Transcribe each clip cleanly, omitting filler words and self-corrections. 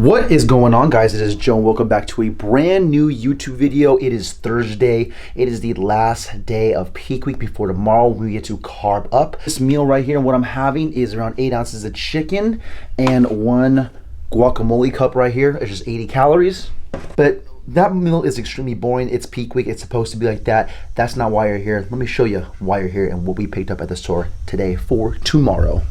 What is going on, guys? It is Joe and welcome back to a brand new YouTube video. It is Thursday. It is the last day of peak week before tomorrow we get to carb up. This meal right here, what I'm having is around 8 ounces of chicken and one guacamole cup right here. It's just 80 calories. But that meal is extremely boring. It's peak week. It's supposed to be like that. That's not why you're here. Let me show you why you're here and what we picked up at the store today for tomorrow.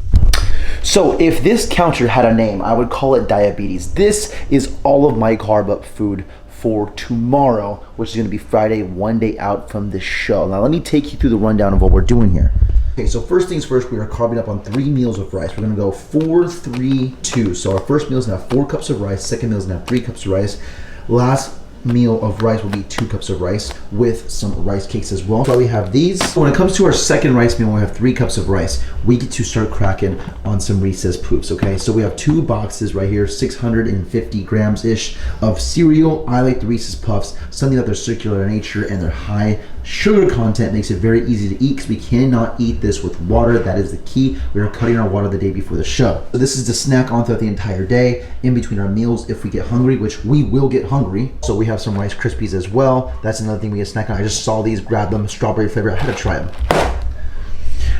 So if this counter had a name, I would call it diabetes. This is all of my carb up food for tomorrow, which is gonna be Friday, one day out from the show. Now let me take you through the rundown of what we're doing here. Okay, so first things first, we are carbing up on 3 meals of rice. We're gonna go 4, 3, 2. So our first meal is gonna have 4 cups of rice, second meal is gonna have 3 cups of rice. Last meal of rice will be 2 cups of rice with some rice cakes as well. So we have these. When it comes to our second rice meal, we have 3 cups of rice. We get to start cracking on some Reese's Poops, okay? So we have 2 boxes right here, 650 grams-ish of cereal. I like the Reese's Puffs, something that they're circular in nature and their high sugar content makes it very easy to eat because we cannot eat this with water. That is the key. We are cutting our water the day before the show. So this is to snack on throughout the entire day, in between our meals if we get hungry, which we will get hungry. So we have some Rice Krispies as well. That's another thing we get snack on. I just saw these, grabbed them, strawberry flavor. I had to try them.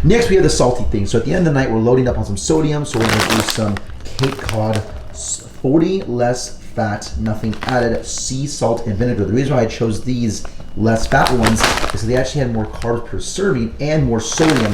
Next, we have the salty thing. So at the end of the night, we're loading up on some sodium. So we're gonna do some Cape Cod, 40 less fat, nothing added, sea salt and vinegar. The reason why I chose these less fat ones is because they actually had more carbs per serving and more sodium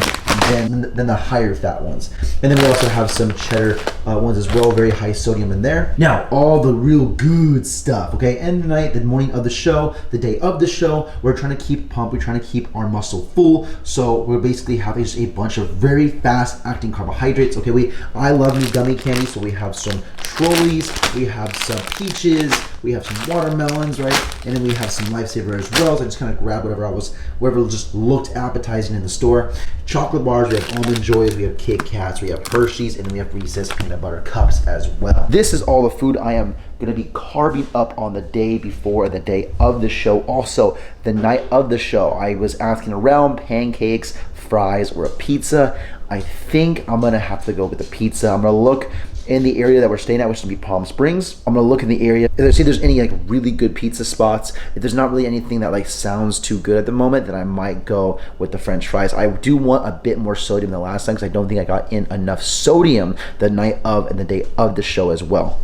than the higher fat ones. And then we also have some cheddar ones as well, very high sodium in there. Now, all the real good stuff, okay? End of the night, the morning of the show, the day of the show, we're trying to keep pumped, we're trying to keep our muscle full. So we're basically having just a bunch of very fast acting carbohydrates, okay? I love new gummy candy, so we have some Trolleys, we have some peaches, we have some watermelons, right? And then we have some Lifesaver as well. So I just kind of grabbed whatever just looked appetizing in the store. Chocolate bars, we have Almond Joys, we have Kit Kats, we have Hershey's, and then we have Reese's peanut butter cups as well. This is all the food I am gonna be carving up on the day before the day of the show. Also, the night of the show, I was asking around pancakes, fries, or a pizza. I think I'm gonna have to go with the pizza. I'm gonna look in the area that we're staying at, which is gonna be Palm Springs. I'm gonna look in the area, see if there's any like really good pizza spots. If there's not really anything that like sounds too good at the moment, then I might go with the French fries. I do want a bit more sodium than last time because I don't think I got in enough sodium the night of and the day of the show as well.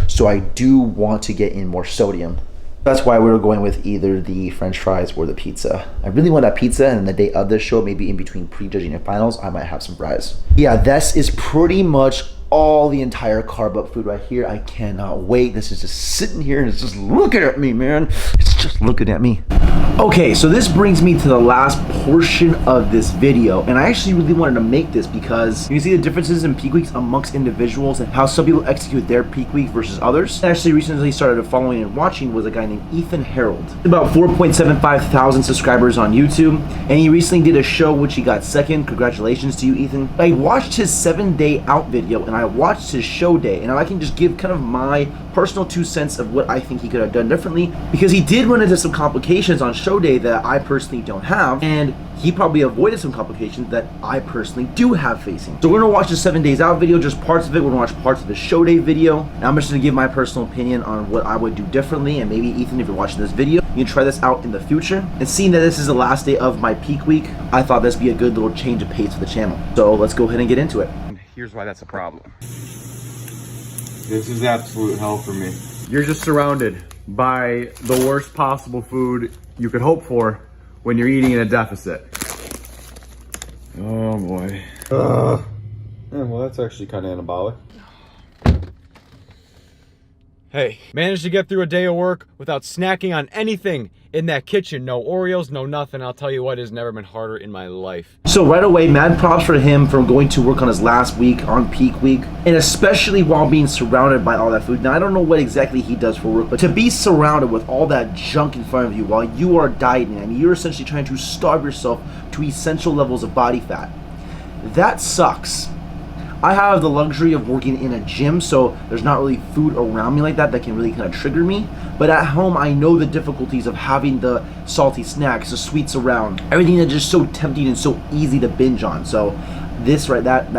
So I do want to get in more sodium. That's why we were going with either the French fries or the pizza. I really want that pizza, and the day of the show, maybe in between prejudging and finals, I might have some fries. Yeah, this is pretty much all the entire carb up food right here. I cannot wait. This is just sitting here and it's just looking at me, man. It's just looking at me. Okay, so this brings me to the last portion of this video, and I actually really wanted to make this because you can see the differences in peak weeks amongst individuals and how some people execute their peak week versus others. I actually recently started following and watching was a guy named Ethan Harold. About 4.75 thousand subscribers on YouTube, and he recently did a show which he got second. Congratulations to you, Ethan. I watched his 7-day out video and I watched his show day, and I can just give kind of my personal 2 cents of what I think he could have done differently, because he did run into some complications on show day that I personally don't have, and he probably avoided some complications that I personally do have facing. So we're gonna watch the 7 days out video, just parts of it. We're gonna watch parts of the show day video, and I'm just gonna give my personal opinion on what I would do differently. And maybe Ethan, if you're watching this video, you can try this out in the future. And seeing that this is the last day of my peak week, I thought this would be a good little change of pace for the channel. So let's go ahead and get into it. Here's why that's a problem. This is absolute hell for me. You're just surrounded by the worst possible food you could hope for when you're eating in a deficit. Oh boy. Yeah, well, that's actually kind of anabolic. Hey, managed to get through a day of work without snacking on anything in that kitchen. No Oreos, no nothing. I'll tell you what, it's never been harder in my life. So right away, mad props for him for going to work on his last week, on peak week, and especially while being surrounded by all that food. Now, I don't know what exactly he does for work, but to be surrounded with all that junk in front of you while you are dieting, and you're essentially trying to starve yourself to essential levels of body fat, that sucks. I have the luxury of working in a gym, so there's not really food around me like that can really kind of trigger me. But at home, I know the difficulties of having the salty snacks, the sweets around, everything that's just so tempting and so easy to binge on. So this right, that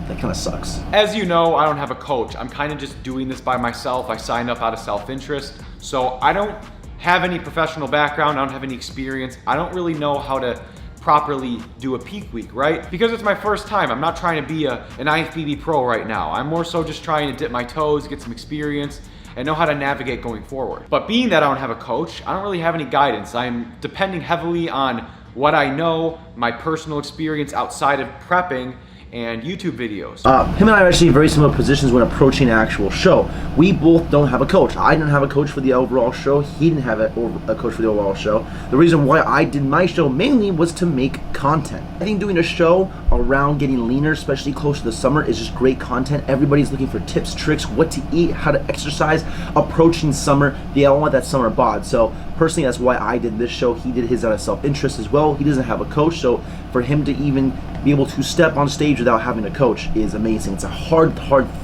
That kind of sucks. As you know, I don't have a coach. I'm kind of just doing this by myself. I signed up out of self-interest. So I don't have any professional background. I don't have any experience. I don't really know how to properly do a peak week, right? Because it's my first time. I'm not trying to be an IFBB pro right now. I'm more so just trying to dip my toes, get some experience, and know how to navigate going forward. But being that I don't have a coach, I don't really have any guidance. I'm depending heavily on what I know, my personal experience outside of prepping, and YouTube videos. Him and I are actually in very similar positions when approaching an actual show. We both don't have a coach. I didn't have a coach for the overall show. He didn't have a coach for the overall show. The reason why I did my show mainly was to make content. I think doing a show around getting leaner, especially close to the summer, is just great content. Everybody's looking for tips, tricks, what to eat, how to exercise, approaching summer. They all want that summer bod. So personally, that's why I did this show. He did his out of self-interest as well. He doesn't have a coach, so for him to even be able to step on stage without having a coach is amazing. It's a hard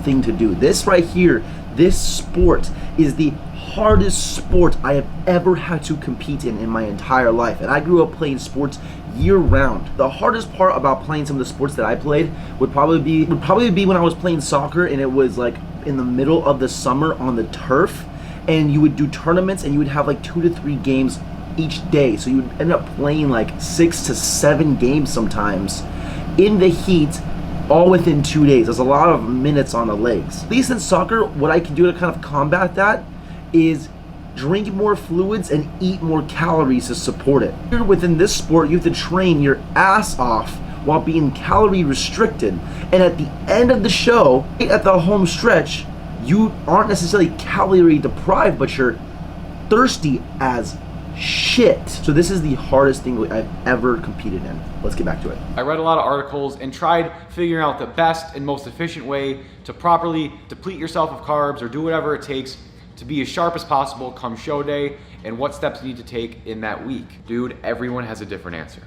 thing to do. This right here, this sport is the hardest sport I have ever had to compete in my entire life. And I grew up playing sports year round. The hardest part about playing some of the sports that I played would probably be when I was playing soccer and it was like in the middle of the summer on the turf, and you would do tournaments and you would have like 2 to 3 games each day. So you would end up playing like 6 to 7 games sometimes in the heat, all within 2 days. There's a lot of minutes on the legs. At least in soccer, what I can do to kind of combat that is drink more fluids and eat more calories to support it. Within this sport, you have to train your ass off while being calorie restricted. And at the end of the show, at the home stretch, you aren't necessarily calorie deprived, but you're thirsty as shit. So this is the hardest thing I've ever competed in. Let's get back to it. I read a lot of articles and tried figuring out the best and most efficient way to properly deplete yourself of carbs or do whatever it takes to be as sharp as possible come show day, and what steps you need to take in that week. Dude, everyone has a different answer.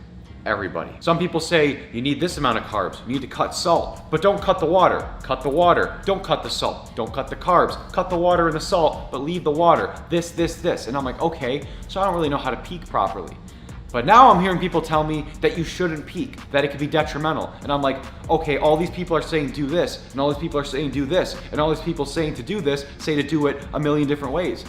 Everybody. Some people say you need this amount of carbs, you need to cut salt, but don't cut the water. Cut the water, don't cut the salt, don't cut the carbs, cut the water and the salt, but leave the water. This. And I'm like, okay, so I don't really know how to peak properly. But now I'm hearing people tell me that you shouldn't peak, that it could be detrimental. And I'm like, okay, all these people are saying do this, and all these people are saying do this, and all these people saying to do this, say to do it a million different ways.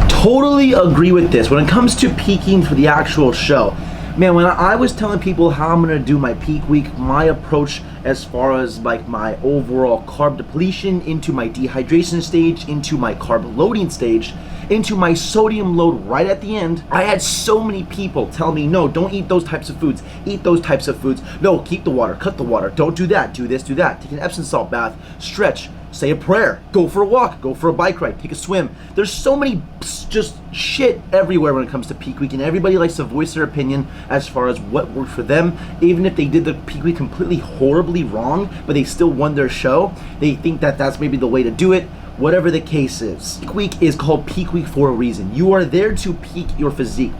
Totally agree with this. When it comes to peaking for the actual show, man, when I was telling people how I'm gonna do my peak week, my approach as far as like my overall carb depletion into my dehydration stage, into my carb loading stage, into my sodium load right at the end, I had so many people tell me, no, don't eat those types of foods, eat those types of foods, no, keep the water, cut the water, don't do that, do this, do that, take an Epsom salt bath, stretch, say a prayer, go for a walk, go for a bike ride, take a swim. There's so many just shit everywhere when it comes to peak week, and everybody likes to voice their opinion as far as what worked for them. Even if they did the peak week completely horribly wrong, but they still won their show, they think that that's maybe the way to do it. Whatever the case is, peak week is called peak week for a reason. You are there to peak your physique.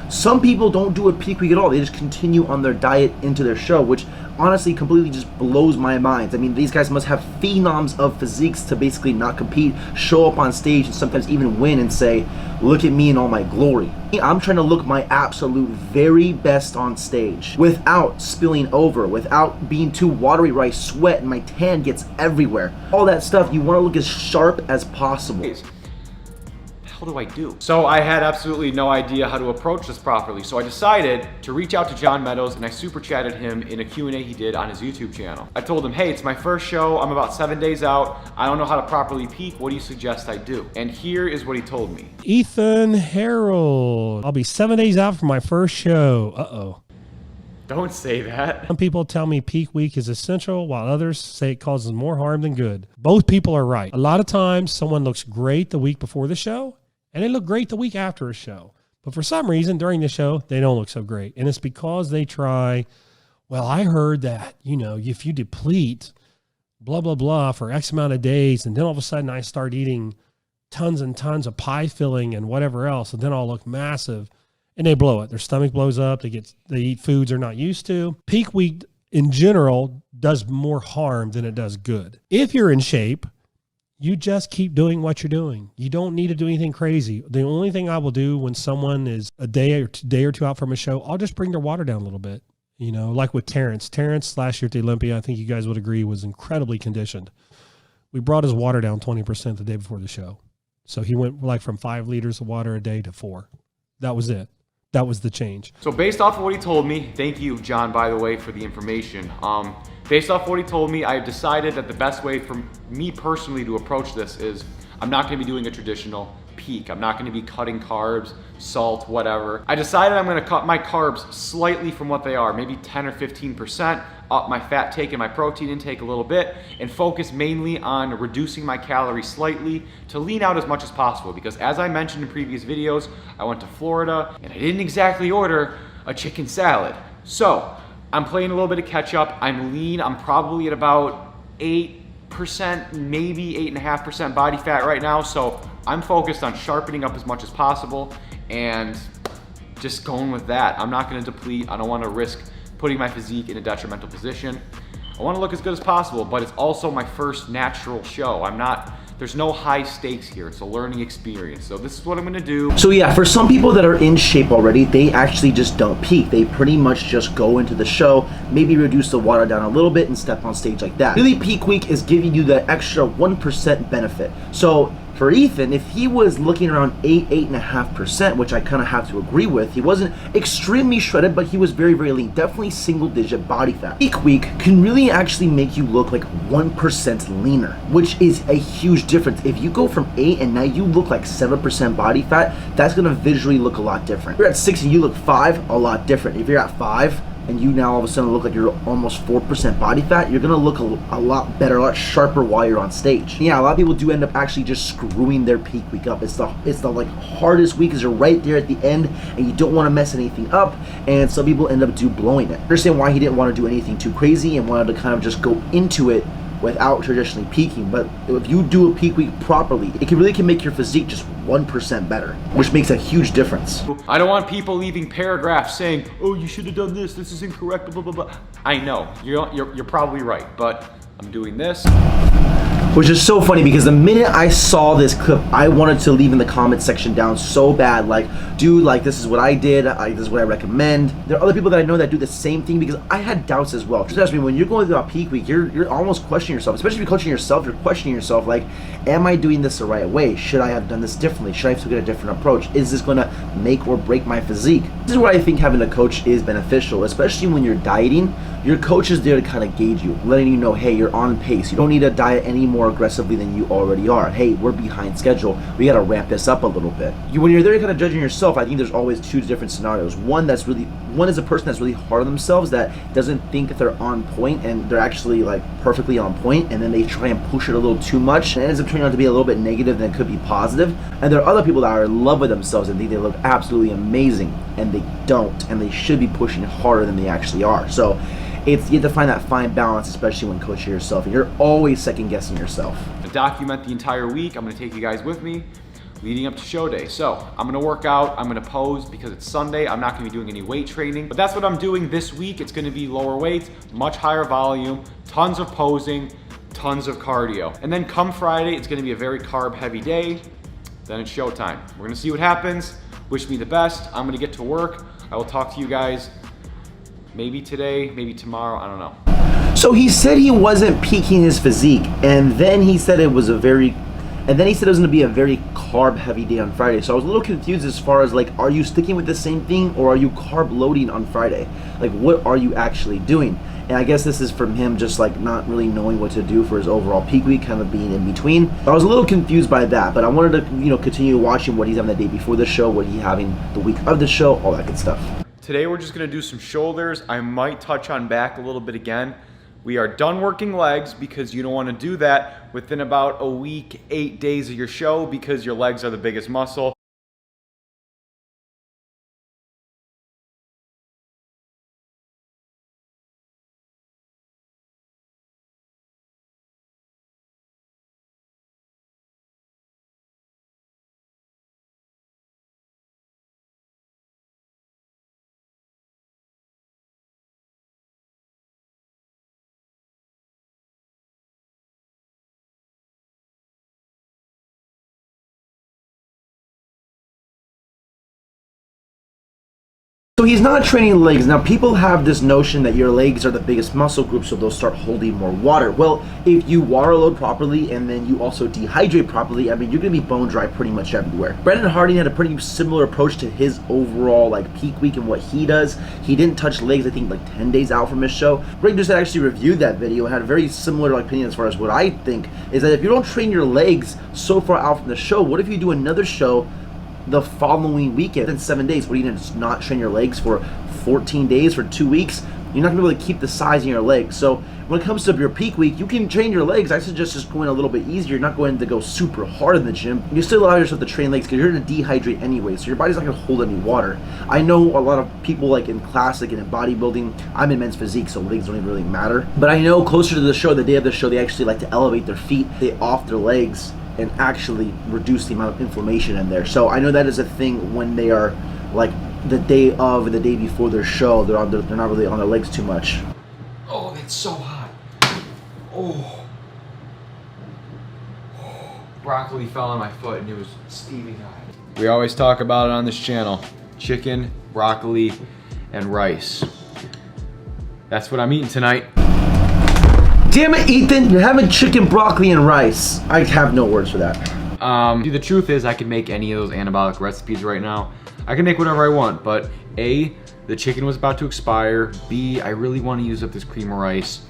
Some people don't do a peak week at all. They just continue on their diet into their show, which honestly completely just blows my mind. I mean, these guys must have phenoms of physiques to basically not compete, show up on stage, and sometimes even win and say, look at me in all my glory. I'm trying to look my absolute very best on stage without spilling over, without being too watery where I sweat and my tan gets everywhere. All that stuff, you want to look as sharp as possible. What do I do? So I had absolutely no idea how to approach this properly. So I decided to reach out to John Meadows, and I super chatted him in a Q&A he did on his YouTube channel. I told him, hey, it's my first show. I'm about 7 days out. I don't know how to properly peak. What do you suggest I do? And here is what he told me. Ethan Harold, I'll be 7 days out from my first show. Uh-oh. Don't say that. Some people tell me peak week is essential, while others say it causes more harm than good. Both people are right. A lot of times someone looks great the week before the show, and they look great the week after a show. But for some reason, during the show, they don't look so great. And it's because they try, well, I heard that, if you deplete blah, blah, blah for X amount of days, and then all of a sudden I start eating tons and tons of pie filling and whatever else, and then I'll look massive. And they blow it. Their stomach blows up. They eat foods they're not used to. Peak week in general does more harm than it does good. If you're in shape, you just keep doing what you're doing. You don't need to do anything crazy. The only thing I will do when someone is a day or two out from a show, I'll just bring their water down a little bit. You know, like with Terrence. Terrence last year at the Olympia, I think you guys would agree, was incredibly conditioned. We brought his water down 20% the day before the show. So he went like from 5 liters of water a day to 4. That was it. That was the change. So based off of what he told me, thank you, John, by the way, for the information. Based off what he told me, I've decided that the best way for me personally to approach this is I'm not gonna be doing a traditional peak. I'm not gonna be cutting carbs, salt, whatever. I decided I'm gonna cut my carbs slightly from what they are, maybe 10 or 15%, up my fat take and my protein intake a little bit, and focus mainly on reducing my calories slightly to lean out as much as possible. Because as I mentioned in previous videos, I went to Florida and I didn't exactly order a chicken salad. So I'm playing a little bit of catch up. I'm lean. I'm probably at about 8%, maybe 8.5% body fat right now. So I'm focused on sharpening up as much as possible and just going with that. I'm not gonna deplete. I don't wanna risk putting my physique in a detrimental position. I wanna look as good as possible, but it's also my first natural show. There's no high stakes here. It's a learning experience. So this is what I'm gonna do. So yeah, for some people that are in shape already, they actually just don't peak. They pretty much just go into the show, maybe reduce the water down a little bit and step on stage like that. Really, peak week is giving you the extra 1% benefit. So for Ethan, if he was looking around 8.5%, which I kind of have to agree with, he wasn't extremely shredded, but he was very, very lean, definitely single digit body fat. Peak week can really actually make you look like 1% leaner, which is a huge difference. If you go from 8 and now you look like 7% body fat, that's gonna visually look a lot different. If you're at 6 and you look 5, a lot different. If you're at 5, and you now all of a sudden look like you're almost 4% body fat, you're gonna look a lot better, a lot sharper while you're on stage. Yeah, a lot of people do end up actually just screwing their peak week up. It's the like hardest week because you're right there at the end and you don't want to mess anything up, and some people end up blowing it. I understand why he didn't want to do anything too crazy and wanted to kind of just go into it without traditionally peaking. But if you do a peak week properly, it can make your physique just 1% better, which makes a huge difference. I don't want people leaving paragraphs saying, oh, you should have done this is incorrect, blah, blah, blah. I know, you're probably right, but I'm doing this. Which is so funny because the minute I saw this clip, I wanted to leave in the comment section down so bad, like, dude, like, this is what I did, this is what I recommend. There are other people that I know that do the same thing because I had doubts as well. Trust me, when you're going through a peak week, you're almost questioning yourself, especially if you're coaching yourself, you're questioning yourself, like, am I doing this the right way? Should I have done this differently? Should I have taken a different approach? Is this gonna make or break my physique? This is where I think having a coach is beneficial, especially when you're dieting. Your coach is there to kind of gauge you, letting you know, hey, you're on pace. You don't need to diet any more aggressively than you already are. Hey, we're behind schedule. We got to ramp this up a little bit. When you're there kind of judging yourself, I think there's always two different scenarios. One is a person that's really hard on themselves, that doesn't think that they're on point and they're actually like perfectly on point, and then they try and push it a little too much and it ends up turning out to be a little bit negative than it could be positive. And there are other people that are in love with themselves and think they look absolutely amazing, and they don't, and they should be pushing harder than they actually are. So you have to find that fine balance, especially when coaching yourself, and you're always second guessing yourself. To document the entire week, I'm gonna take you guys with me leading up to show day. So I'm gonna work out, I'm gonna pose because it's Sunday. I'm not gonna be doing any weight training, but that's what I'm doing this week. It's gonna be lower weights, much higher volume, tons of posing, tons of cardio. And then come Friday, it's gonna be a very carb heavy day. Then it's showtime. We're gonna see what happens. Wish me the best. I'm gonna get to work. I will talk to you guys maybe today, maybe tomorrow, I don't know. So he said he wasn't peaking his physique, and then he said it was going to be a very carb heavy day on Friday. So I was a little confused as far as like, are you sticking with the same thing or are you carb loading on Friday? Like, what are you actually doing? And I guess this is from him just like not really knowing what to do for his overall peak week, kind of being in between. I was a little confused by that, but I wanted to, continue watching what he's having the day before the show, what he's having the week of the show, all that good stuff. Today we're just gonna do some shoulders. I might touch on back a little bit again. We are done working legs because you don't wanna do that within about a week, 8 days of your show, because your legs are the biggest muscle. So he's not training legs. Now people have this notion that your legs are the biggest muscle group, so they'll start holding more water. Well, if you water load properly and then you also dehydrate properly, I mean, you're gonna be bone dry pretty much everywhere. Brendan Harding had a pretty similar approach to his overall like peak week and what he does. He didn't touch legs, I think like 10 days out from his show. Greg Doucette actually reviewed that video and had a very similar like, opinion as far as what I think is that if you don't train your legs so far out from the show, what if you do another show the following weekend in 7 days? What are you gonna just not train your legs for 14 days, for 2 weeks? You're not gonna be able to keep the size in your legs. So when it comes to your peak week, you can train your legs. I suggest just going a little bit easier. You're not going to go super hard in the gym. You still allow yourself to train legs because you're gonna dehydrate anyway, so your body's not gonna hold any water. I know a lot of people like in classic and in bodybuilding, I'm in men's physique, so legs don't even really matter. But I know closer to the show, the day of the show, they actually like to elevate their feet, they off their legs, and actually reduce the amount of inflammation in there. So I know that is a thing when they are like the day of and the day before their show, they're not really on their legs too much. Oh, it's so hot. Oh. Broccoli fell on my foot and it was steaming hot. We always talk about it on this channel. Chicken, broccoli, and rice. That's what I'm eating tonight. Damn it, Ethan, you're having chicken, broccoli, and rice. I have no words for that. The truth is I can make any of those anabolic recipes right now. I can make whatever I want, but A, the chicken was about to expire. B, I really want to use up this cream of rice.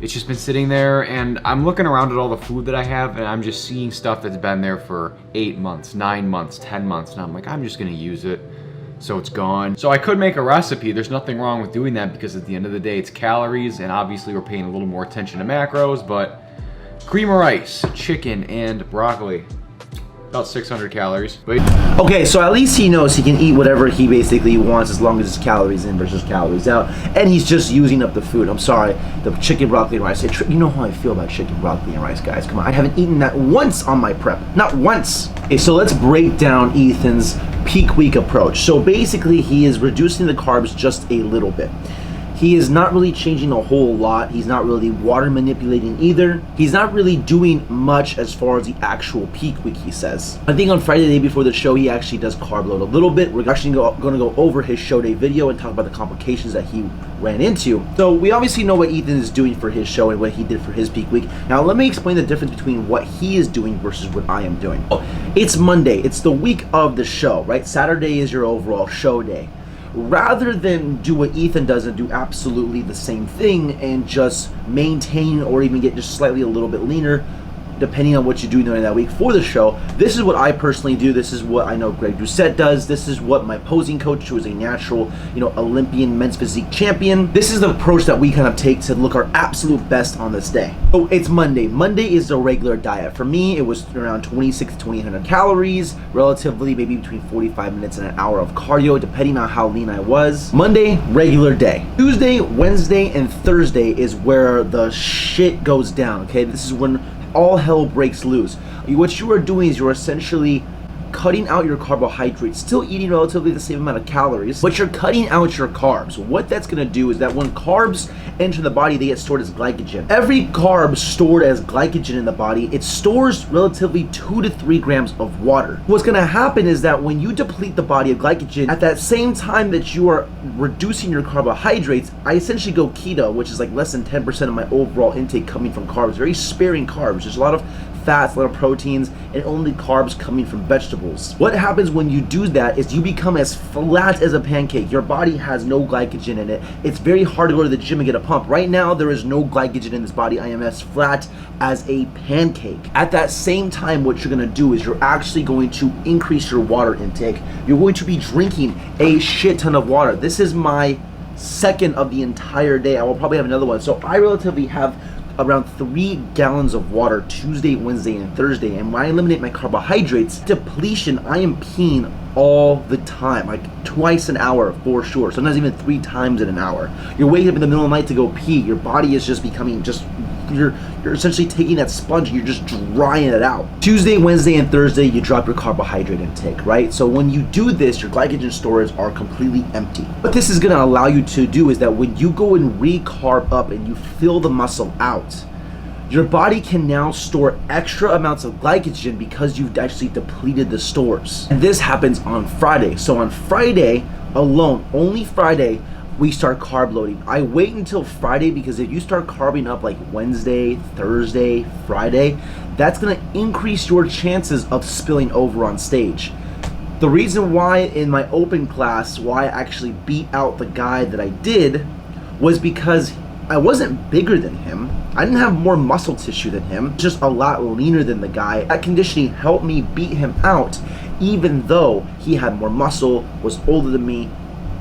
It's just been sitting there and I'm looking around at all the food that I have and I'm just seeing stuff that's been there for 8 months, 9 months, 10 months. And I'm like, I'm just gonna use it. So it's gone. So I could make a recipe. There's nothing wrong with doing that because at the end of the day, it's calories and obviously we're paying a little more attention to macros, but cream of rice, chicken, and broccoli. About 600 calories. Wait. Okay, so at least he knows he can eat whatever he basically wants as long as it's calories in versus calories out. And he's just using up the food. I'm sorry, the chicken, broccoli, and rice. You know how I feel about chicken, broccoli, and rice, guys. Come on, I haven't eaten that once on my prep. Not once. Okay, so let's break down Ethan's peak week approach. So basically, he is reducing the carbs just a little bit. He is not really changing a whole lot. He's not really water manipulating either. He's not really doing much as far as the actual peak week, he says. I think on Friday, the day before the show, he actually does carb load a little bit. We're actually going to go over his show day video and talk about the complications that he ran into. So we obviously know what Ethan is doing for his show and what he did for his peak week. Now let me explain the difference between what he is doing versus what I am doing. It's Monday. It's the week of the show, right? Saturday is your overall show day. Rather than do what Ethan does and do absolutely the same thing and just maintain or even get just slightly a little bit leaner, depending on what you do during that week for the show, this is what I personally do. This is what I know Greg Doucette does. This is what my posing coach, who is a natural, Olympian men's physique champion, this is the approach that we kind of take to look our absolute best on this day. So it's Monday. Monday is the regular diet. For me, it was around 26 to 2800 calories, relatively maybe between 45 minutes and an hour of cardio, depending on how lean I was. Monday, regular day. Tuesday, Wednesday, and Thursday is where the shit goes down, okay? This is when all hell breaks loose. What you are doing is you're essentially cutting out your carbohydrates, still eating relatively the same amount of calories, but you're cutting out your carbs. What that's gonna do is that when carbs enter the body, they get stored as glycogen. Every carb stored as glycogen in the body, it stores relatively 2 to 3 grams of water. What's gonna happen is that when you deplete the body of glycogen, at that same time that you are reducing your carbohydrates, I essentially go keto, which is like less than 10% of my overall intake coming from carbs, very sparing carbs. There's a lot of fats, a lot of proteins, and only carbs coming from vegetables. What happens when you do that is you become as flat as a pancake. Your body has no glycogen in it. It's very hard to go to the gym and get a pump. Right now, there is no glycogen in this body. I am as flat as a pancake. At that same time, what you're gonna do is you're actually going to increase your water intake. You're going to be drinking a shit ton of water. This is my second of the entire day. I will probably have another one. So I relatively have around 3 gallons of water Tuesday, Wednesday, and Thursday. And when I eliminate my carbohydrates, depletion, I am peeing all the time, like twice an hour for sure, sometimes even 3 times in an hour. You're waking up in the middle of the night to go pee. Your body is just becoming you're essentially taking that sponge and you're just drying it out. Tuesday, Wednesday, and Thursday, you drop your carbohydrate intake, right? So when you do this, your glycogen stores are completely empty. What this is gonna allow you to do is that when you go and re-carb up and you fill the muscle out, your body can now store extra amounts of glycogen because you've actually depleted the stores. And this happens on Friday. So on Friday, alone, only Friday, we start carb loading. I wait until Friday because if you start carbing up like Wednesday, Thursday, Friday, that's gonna increase your chances of spilling over on stage. The reason why in my open class, why I actually beat out the guy that I did, was because I wasn't bigger than him. I didn't have more muscle tissue than him, just a lot leaner than the guy. That conditioning helped me beat him out, even though he had more muscle, was older than me,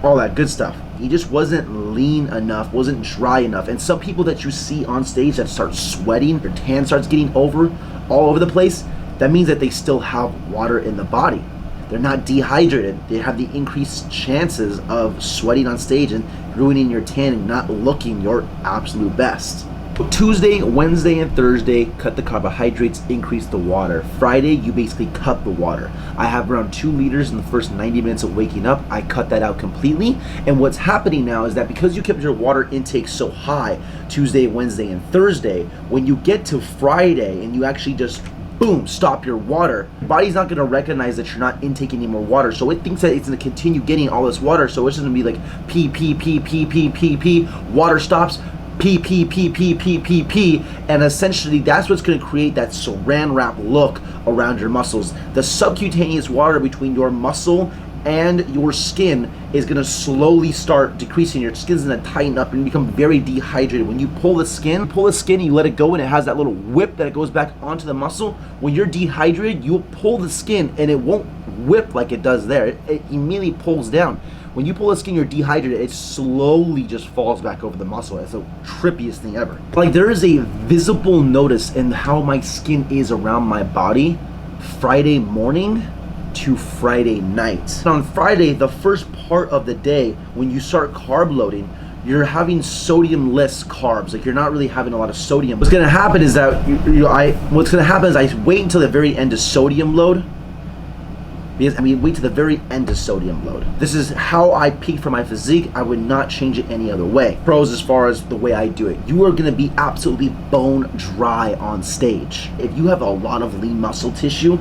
all that good stuff. He just wasn't lean enough, wasn't dry enough. And some people that you see on stage that start sweating, their tan starts getting all over the place, that means that they still have water in the body. They're not dehydrated. They have the increased chances of sweating on stage and ruining your tan and not looking your absolute best. Tuesday, Wednesday, and Thursday, cut the carbohydrates, increase the water. Friday, you basically cut the water. I have around 2 liters in the first 90 minutes of waking up. I cut that out completely. And what's happening now is that because you kept your water intake so high, Tuesday, Wednesday, and Thursday, when you get to Friday and you actually just boom, stop your water, your body's not going to recognize that you're not intaking any more water, so it thinks that it's going to continue getting all this water, so it's just going to be like pee, pee, pee, pee, pee, pee, pee, water stops, pee, pee, pee, pee, pee, pee, pee, and essentially that's what's going to create that saran wrap look around your muscles. The subcutaneous water between your muscle and your skin is going to slowly start decreasing. Your skin's going to tighten up and become very dehydrated. When you pull the skin and you let it go, and it has that little whip that it goes back onto the muscle. When you're dehydrated, you'll pull the skin and it won't whip like it does there. It immediately pulls down. When you pull the skin, you're dehydrated, it slowly just falls back over the muscle. It's the trippiest thing ever. Like, there is a visible notice in how my skin is around my body Friday morning to Friday night. On Friday, the first part of the day, when you start carb loading, you're having sodium-less carbs. Like, you're not really having a lot of sodium. What's gonna happen is that I wait until the very end of sodium load. Wait to the very end of sodium load. This is how I peak for my physique. I would not change it any other way. Pros as far as the way I do it. You are gonna be absolutely bone dry on stage. If you have a lot of lean muscle tissue,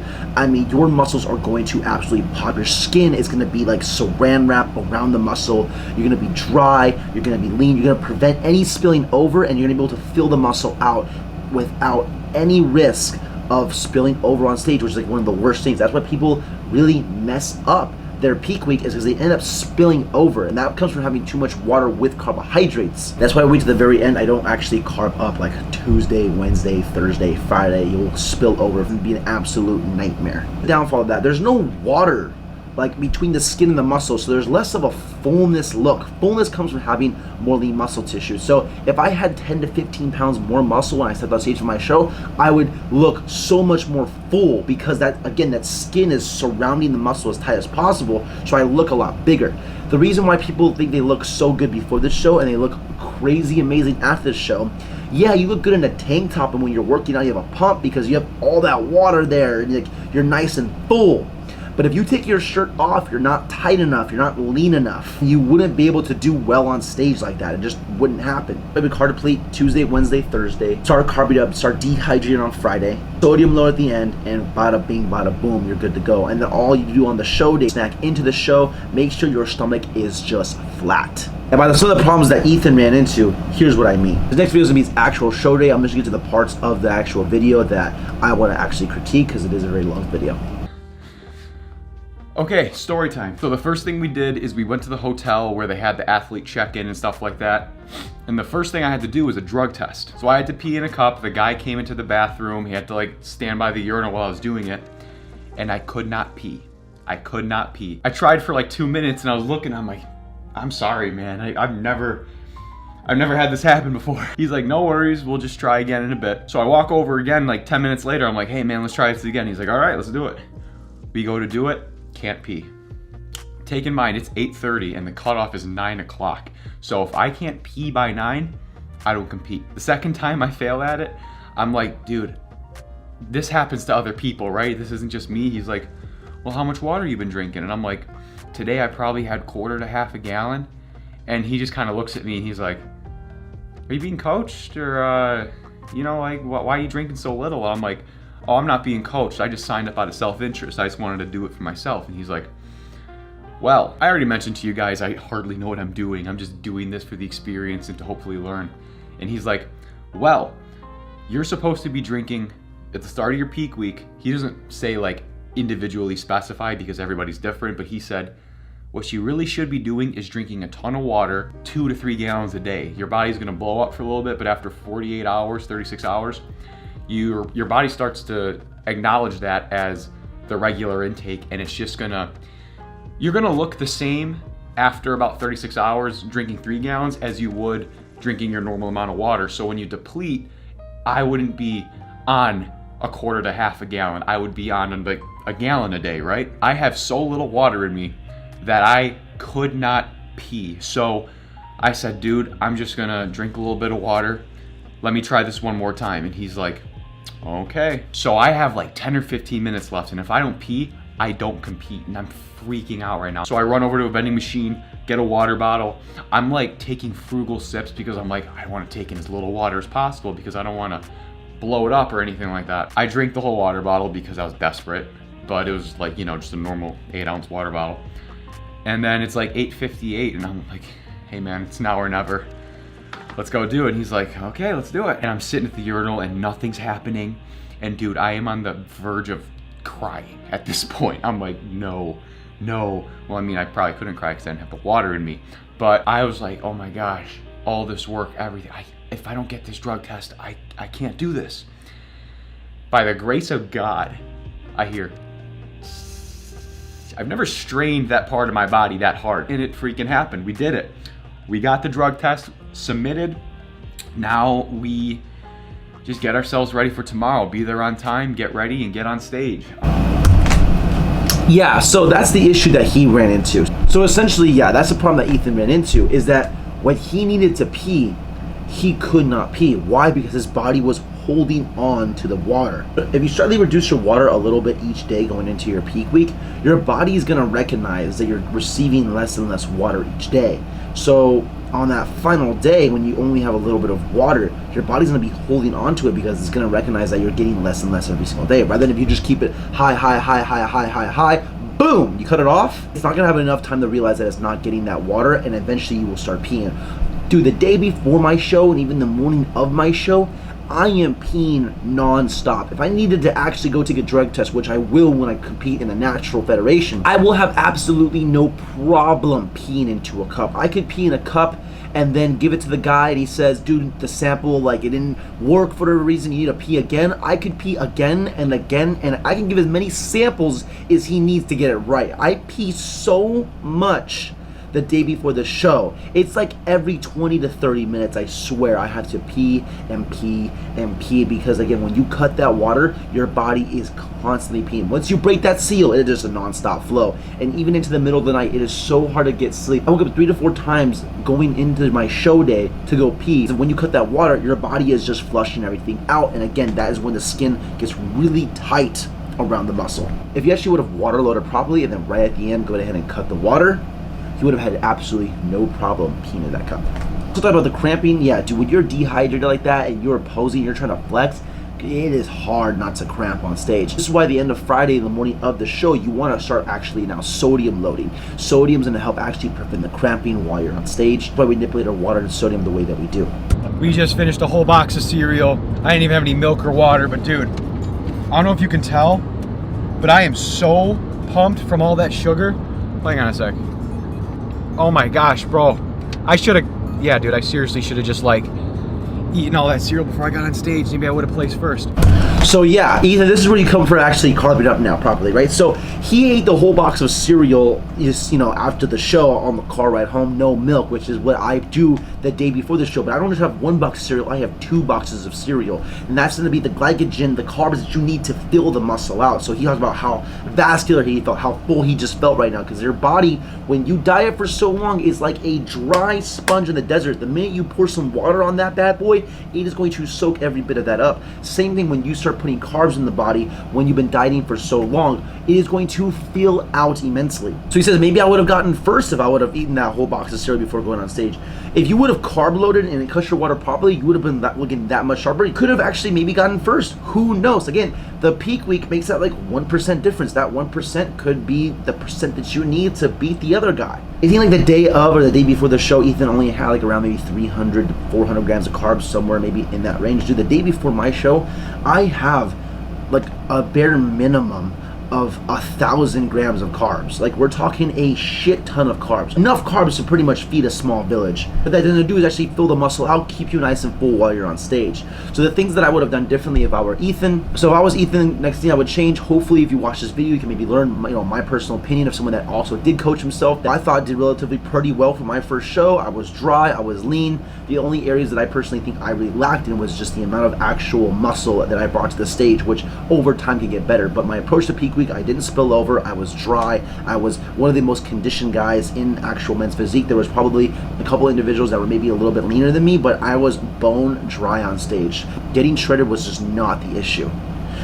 your muscles are going to absolutely pop. Your skin is gonna be like saran wrap around the muscle. You're gonna be dry, you're gonna be lean, you're gonna prevent any spilling over, and you're gonna be able to fill the muscle out without any risk of spilling over on stage, which is like one of the worst things. That's why people really mess up their peak week, is because they end up spilling over, and that comes from having too much water with carbohydrates. That's why I wait to the very end. I don't actually carb up like Tuesday, Wednesday, Thursday, Friday. You'll spill over and be an absolute nightmare. The downfall of that, there's no water like between the skin and the muscle, so there's less of a fullness look. Fullness comes from having more lean muscle tissue. So if I had 10 to 15 pounds more muscle when I stepped on stage for my show, I would look so much more full, because that, again, that skin is surrounding the muscle as tight as possible, so I look a lot bigger. The reason why people think they look so good before this show and they look crazy amazing after this show, yeah, you look good in a tank top, and when you're working out you have a pump because you have all that water there and you're nice and full. But if you take your shirt off, you're not tight enough, you're not lean enough, you wouldn't be able to do well on stage like that. It just wouldn't happen. I would carb deplete Tuesday, Wednesday, Thursday, start carbing up, start dehydrating on Friday, sodium low at the end, and bada bing, bada boom, you're good to go. And then all you do on the show day, snack into the show, make sure your stomach is just flat. And by some of the problems that Ethan ran into, here's what I mean. This next video is gonna be his actual show day. I'm just gonna get to the parts of the actual video that I wanna actually critique, because it is a very long video. Okay, story time. So the first thing we did is we went to the hotel where they had the athlete check-in and stuff like that. And the first thing I had to do was a drug test. So I had to pee in a cup. The guy came into the bathroom. He had to like stand by the urinal while I was doing it. And I could not pee. I could not pee. I tried for like 2 minutes and I was looking, I'm like, I'm sorry, man. I've never had this happen before. He's like, no worries, we'll just try again in a bit. So I walk over again like 10 minutes later. I'm like, hey man, let's try this again. He's like, all right, let's do it. We go to do it. Can't pee. Take in mind, it's 8:30 and the cutoff is 9 o'clock. So if I can't pee by 9, I don't compete. The second time I fail at it, I'm like, dude, this happens to other people, right? This isn't just me. He's like, well, how much water you been drinking? And I'm like, today I probably had quarter to half a gallon. And he just kind of looks at me and he's like, are you being coached? Or, like, why are you drinking so little? I'm like, oh, I'm not being coached. I just signed up out of self-interest. I just wanted to do it for myself. And he's like, well, I already mentioned to you guys, I hardly know what I'm doing. I'm just doing this for the experience and to hopefully learn. And he's like, well, you're supposed to be drinking at the start of your peak week. He doesn't say like individually specify because everybody's different, but he said, what you really should be doing is drinking a ton of water, 2 to 3 gallons a day. Your body's gonna blow up for a little bit, but after 48 hours, 36 hours, your body starts to acknowledge that as the regular intake, and it's just you're gonna look the same after about 36 hours drinking 3 gallons as you would drinking your normal amount of water. So when you deplete, I wouldn't be on a quarter to half a gallon. I would be on like a gallon a day, right? I have so little water in me that I could not pee. So I said, dude, I'm just gonna drink a little bit of water. Let me try this one more time. And he's like, okay. So I have like 10 or 15 minutes left, and if I don't pee, I don't compete, and I'm freaking out right now. So I run over to a vending machine, get a water bottle. I'm like taking frugal sips because I'm like, I want to take in as little water as possible because I don't want to blow it up or anything like that. I drank the whole water bottle because I was desperate, but it was like, you know, just a normal 8-ounce water bottle. And then it's like 8:58, and I'm like, hey man, it's now or never. Let's go do it. And he's like, okay, let's do it. And I'm sitting at the urinal and nothing's happening. And dude, I am on the verge of crying at this point. I'm like, no. Well, I mean, I probably couldn't cry because I didn't have the water in me. But I was like, oh my gosh, all this work, everything. If I don't get this drug test, I can't do this. By the grace of God, I hear, I've never strained that part of my body that hard. And it freaking happened. We did it. We got the drug test submitted. Now we just get ourselves ready for tomorrow. Be there on time, get ready, and get on stage. Yeah, so that's the issue that he ran into. So essentially, yeah, that's the problem that Ethan ran into, is that when he needed to pee, he could not pee. Why? Because his body was holding on to the water. If you slightly reduce your water a little bit each day going into your peak week, your body is gonna recognize that you're receiving less and less water each day. So on that final day, when you only have a little bit of water, your body's gonna be holding on to it because it's gonna recognize that you're getting less and less every single day. Rather than if you just keep it high, boom, you cut it off, it's not gonna have enough time to realize that it's not getting that water, and eventually you will start peeing. Dude, the day before my show and even the morning of my show, I am peeing non-stop. If I needed to actually go take a drug test, which I will when I compete in the Natural Federation, I will have absolutely no problem peeing into a cup. I could pee in a cup and then give it to the guy and he says, dude, the sample, like, it didn't work for whatever reason, you need to pee again. I could pee again and again, and I can give as many samples as he needs to get it right. I pee so much the day before the show. It's like every 20 to 30 minutes, I swear, I have to pee and pee and pee, because again, when you cut that water, your body is constantly peeing. Once you break that seal, it is just a non-stop flow. And even into the middle of the night, it is so hard to get sleep. I woke up 3 to 4 times going into my show day to go pee. So when you cut that water, your body is just flushing everything out. And again, that is when the skin gets really tight around the muscle. If you actually would have water loaded properly and then right at the end go ahead and cut the water, you would have had absolutely no problem peeing in that cup. So talk about the cramping. Yeah, dude, when you're dehydrated like that and you're posing, you're trying to flex, it is hard not to cramp on stage. This is why the end of Friday, the morning of the show, you want to start actually now sodium loading. Sodium's going to help actually prevent the cramping while you're on stage. That's why we manipulate our water and sodium the way that we do. We just finished a whole box of cereal. I didn't even have any milk or water, but dude, I don't know if you can tell, but I am so pumped from all that sugar. Hang on a sec. Oh my gosh, bro. I should have, yeah, dude, I seriously should have just like eaten all that cereal before I got on stage. Maybe I would have placed first. So yeah, Ethan, this is where you come for actually carving up now properly, right? So he ate the whole box of cereal, just, you know, after the show on the car ride home, no milk, which is what I do the day before the show. But I don't just have 1 box of cereal, I have 2 boxes of cereal. And that's gonna be the glycogen, the carbs that you need to fill the muscle out. So he talks about how vascular he felt, how full he just felt right now. Because your body, when you diet for so long, is like a dry sponge in the desert. The minute you pour some water on that bad boy, it is going to soak every bit of that up. Same thing when you start putting carbs in the body when you've been dieting for so long, it is going to fill out immensely. So he says, maybe I would have gotten first if I would have eaten that whole box of cereal before going on stage. If you would have carb loaded and cut your water properly, you would have been looking that much sharper. You could have actually maybe gotten first. Who knows? Again, the peak week makes that like 1% difference. That 1% could be the percent that you need to beat the other guy. I think like the day of or the day before the show, Ethan only had like around maybe 300 to 400 grams of carbs, somewhere maybe in that range. Dude, the day before my show, I have like a bare minimum of 1,000 grams of carbs. Like, we're talking a shit ton of carbs. Enough carbs to pretty much feed a small village. What that doesn't do is actually fill the muscle out, keep you nice and full while you're on stage. So the things that I would have done differently if I were Ethan. So if I was Ethan, next thing I would change, hopefully if you watch this video, you can maybe learn my personal opinion of someone that also did coach himself, that I thought did relatively pretty well for my first show. I was dry, I was lean. The only areas that I personally think I really lacked in was just the amount of actual muscle that I brought to the stage, which over time can get better. But my approach to peak week, I didn't spill over, I was dry, I was one of the most conditioned guys in actual men's physique. There was probably a couple individuals that were maybe a little bit leaner than me, but I was bone dry on stage. Getting shredded was just not the issue.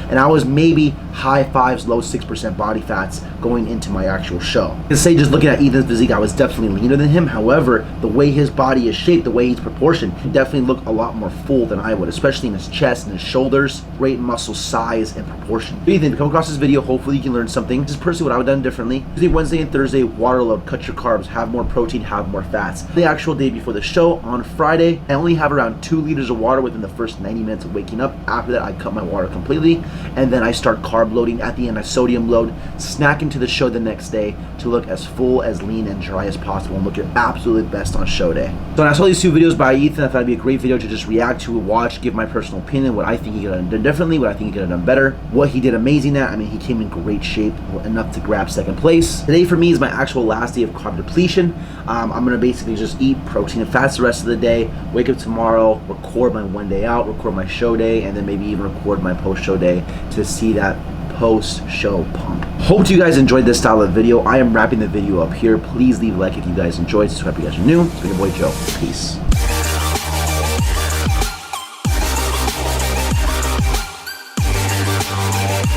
And I was maybe high 5s, low 6% body fats going into my actual show. To say, just looking at Ethan's physique, I was definitely leaner than him. However, the way his body is shaped, the way he's proportioned, he definitely looked a lot more full than I would, especially in his chest and his shoulders. Great muscle size and proportion. If Ethan, come across this video, hopefully you can learn something. This is personally what I would have done differently. Tuesday, Wednesday, and Thursday, water load, cut your carbs, have more protein, have more fats. The actual day before the show, on Friday, I only have around 2 liters of water within the first 90 minutes of waking up. After that, I cut my water completely, and then I start carb loading. At the end, I sodium load, snack into the show the next day to look as full, as lean, and dry as possible and look your absolute best on show day. So when I saw these 2 videos by Ethan, I thought it'd be a great video to just react to, watch, give my personal opinion, what I think he could have done differently, what I think he could have done better, what he did amazing at. I mean, he came in great shape, enough to grab second place. Today for me is my actual last day of carb depletion. I'm gonna basically just eat protein and fats the rest of the day, wake up tomorrow, record my one day out, record my show day, and then maybe even record my post-show day to see that post-show pump. Hope you guys enjoyed this style of video. I am wrapping the video up here. Please leave a like if you guys enjoyed. Subscribe if you guys are new. It's been your boy Joe. Peace.